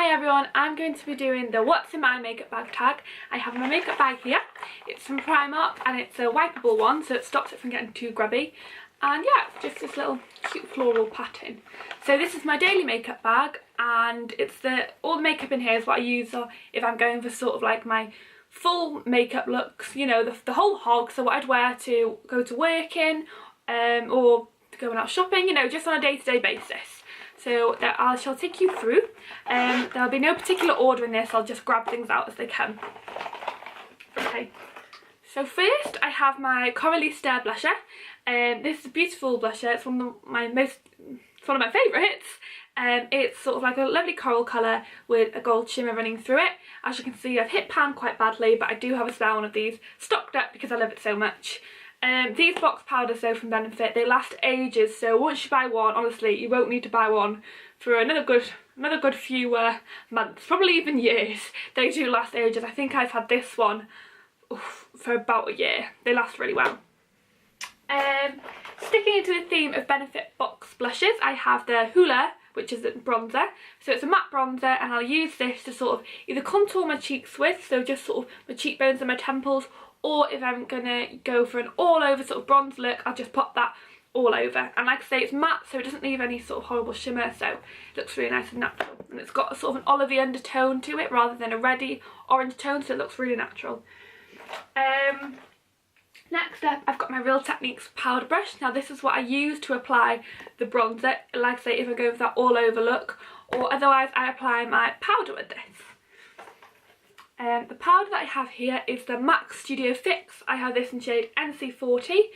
Hi everyone, I'm going to be doing the what's in my makeup bag tag. I have my makeup bag here. It's from Primark and it's a wipeable one, so it stops it from getting too grubby. And yeah, it's just this little cute floral pattern. So this is my daily makeup bag, and it's all the makeup in here is what I use if I'm going for sort of like my full makeup looks, you know, the whole hog. So what I'd wear to go to work in, or going out shopping, you know, just on a day-to-day basis. So that I shall take you through. There'll be no particular order in this, I'll just grab things out as they come. Okay, so first I have my Coralie Stair blusher. This is a beautiful blusher, it's one of my favourites. It's sort of like a lovely coral colour with a gold shimmer running through it. As you can see, I've hit pan quite badly, but I do have a spare one of these stocked up because I love it so much. These box powders though from Benefit, they last ages, so once you buy one, honestly, you won't need to buy one for another good few months, probably even years. They do last ages. I think I've had this one for about a year. They last really well. Sticking into the theme of Benefit box blushes, I have the Hoola, which is a bronzer. So it's a matte bronzer, and I'll use this to sort of either contour my cheeks with, so just sort of my cheekbones and my temples, or if I'm gonna go for an all over sort of bronze look, I'll just pop that all over. And like I say, it's matte, so it doesn't leave any sort of horrible shimmer, so it looks really nice and natural. And it's got a sort of an olivey undertone to it rather than a reddy orange tone, so it looks really natural. Next up, I've got my Real Techniques powder brush. Now this is what I use to apply the bronzer, like I say, if I go for that all over look, or otherwise I apply my powder with this. The powder that I have here is the MAC Studio Fix. I have this in shade NC40.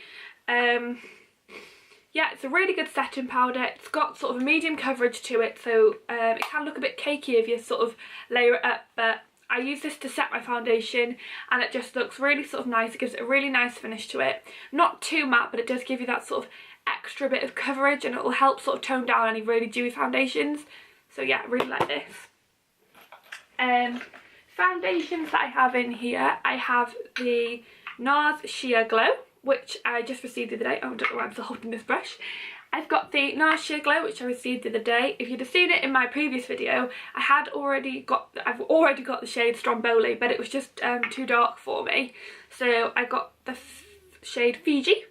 Yeah, it's a really good setting powder. It's got sort of a medium coverage to it, so it can look a bit cakey if you sort of layer it up, but I use this to set my foundation and it just looks really sort of nice. It gives it a really nice finish to it. Not too matte, but it does give you that sort of extra bit of coverage, and it will help sort of tone down any really dewy foundations. So yeah, I really like this. Foundations that I have in here, I have the NARS Sheer Glow, which I just received the other day. Oh, I don't know why I'm still holding this brush. I've got the NARS Sheer Glow, which I received the other day. If you'd have seen it in my previous video, I've already got the shade Stromboli, but it was just too dark for me. So I got the shade Fiji.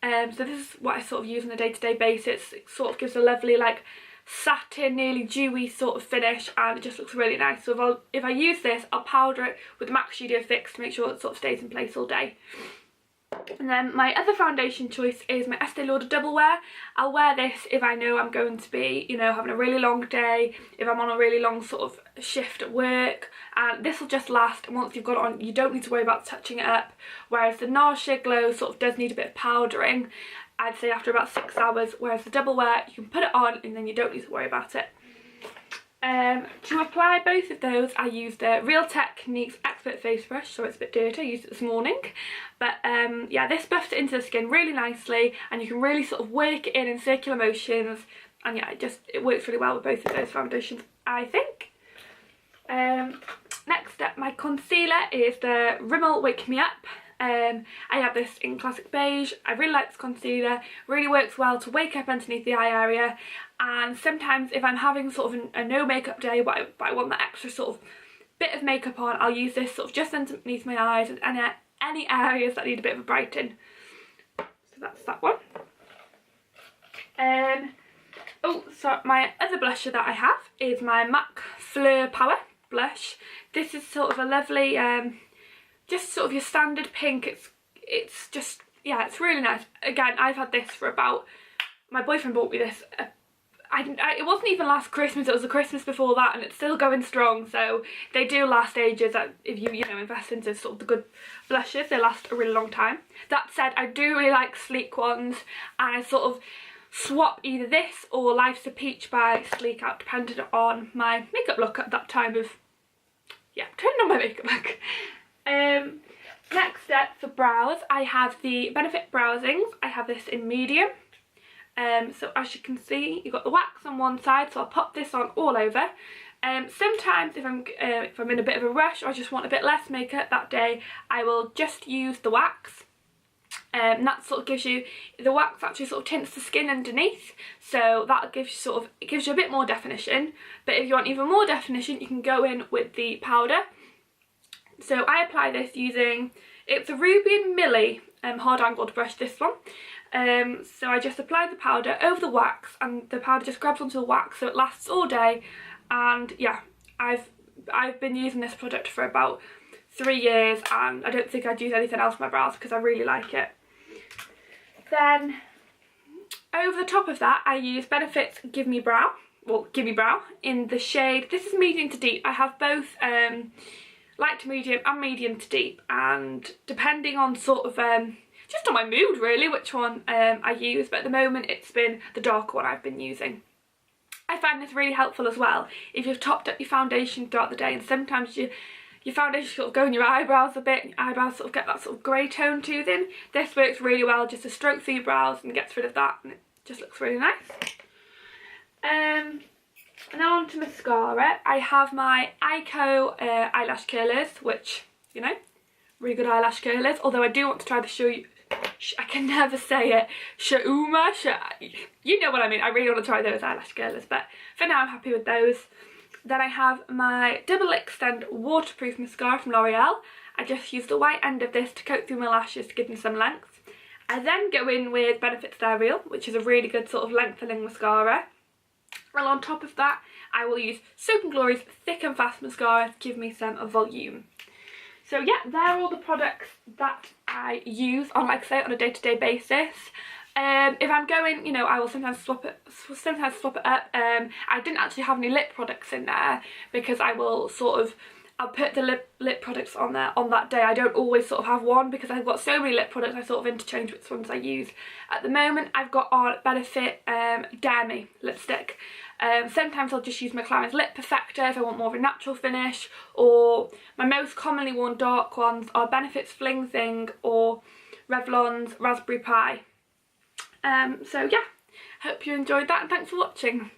So this is what I sort of use on a day-to-day basis. It sort of gives a lovely, like, satin, nearly dewy sort of finish, and it just looks really nice. So if I use this, I'll powder it with MAC Studio Fix to make sure it sort of stays in place all day. And then my other foundation choice is my Estee Lauder Double Wear. I'll wear this if I know I'm going to be, you know, having a really long day, if I'm on a really long sort of shift at work, and this will just last, and once you've got it on, you don't need to worry about touching it up, whereas the NARS Sheer Glow sort of does need a bit of powdering, I'd say after about 6 hours, whereas the Double Wear, you can put it on and then you don't need to worry about it. To apply both of those, I used the Real Techniques Expert Face Brush, so it's a bit dirty. I used it this morning, but yeah, this buffed it into the skin really nicely, and you can really sort of work it in circular motions, and yeah, it works really well with both of those foundations, I think. Next up, my concealer is the Rimmel Wake Me Up. I have this in Classic Beige. I really like this concealer, really works well to wake up underneath the eye area, and sometimes if I'm having sort of a no makeup day but I want that extra sort of bit of makeup on, I'll use this sort of just underneath my eyes and any areas that need a bit of a brighten. So that's that one. Oh, so my other blusher that I have is my MAC Fleur Power blush. This is sort of a lovely just sort of your standard pink. It's just, yeah, it's really nice. Again, I've had this for about, my boyfriend bought me this, it wasn't even last Christmas, it was the Christmas before that, and it's still going strong, so they do last ages. If you know, invest into sort of the good blushes, they last a really long time. That said, I do really like sleek ones, and I sort of swap either this or Life's a Peach by Sleek out, depending on my makeup look at that time of, yeah, depending on my makeup look. Next up for brows, I have the Benefit Browsings. I have this in medium. So as you can see, you've got the wax on one side, so I'll pop this on all over. Sometimes if I'm in a bit of a rush or I just want a bit less makeup that day, I will just use the wax. That sort of gives you, the wax actually sort of tints the skin underneath, so that gives you sort of, it gives you a bit more definition. But if you want even more definition, you can go in with the powder. So I apply this using, it's a Ruby and Millie hard angled brush, this one. So I just apply the powder over the wax, and the powder just grabs onto the wax, so it lasts all day. And yeah, I've been using this product for about 3 years, and I don't think I'd use anything else for my brows because I really like it. Then over the top of that, I use Benefit's Give Me Brow, well, Give Me Brow, in the shade, this is medium to deep. I have both light to medium and medium to deep, and depending on sort of just on my mood really which one I use, but at the moment it's been the darker one I've been using. I find this really helpful as well if you've topped up your foundation throughout the day, and sometimes your foundation sort of go in your eyebrows a bit, and your eyebrows sort of get that sort of grey tone to them. This works really well just to stroke through your brows and gets rid of that, and it just looks really nice. And now on to mascara. I have my Eyeko eyelash curlers, which, you know, really good eyelash curlers, although I do want to try the I can never say it, Shauma, you know what I mean. I really want to try those eyelash curlers, but for now I'm happy with those. Then I have my Double Extend Waterproof Mascara from L'Oreal. I just use the white end of this to coat through my lashes to give them some length. I then go in with Benefit's They're which is a really good sort of lengthening mascara. And on top of that, I will use Soap & Glory's Thick and Fast Mascara to give me some volume. So yeah, they're all the products that I use on, like I say, on a day-to-day basis. If I'm going, you know, I will sometimes swap it up. I didn't actually have any lip products in there because I will sort of, I'll put the lip products on there on that day. I don't always sort of have one because I've got so many lip products, I sort of interchange which ones I use. At the moment I've got on Benefit Dare Me lipstick. Sometimes I'll just use McLaren's Lip Perfector if I want more of a natural finish, or my most commonly worn dark ones are Benefit's Fling Thing or Revlon's Raspberry Pi. So yeah, hope you enjoyed that, and thanks for watching.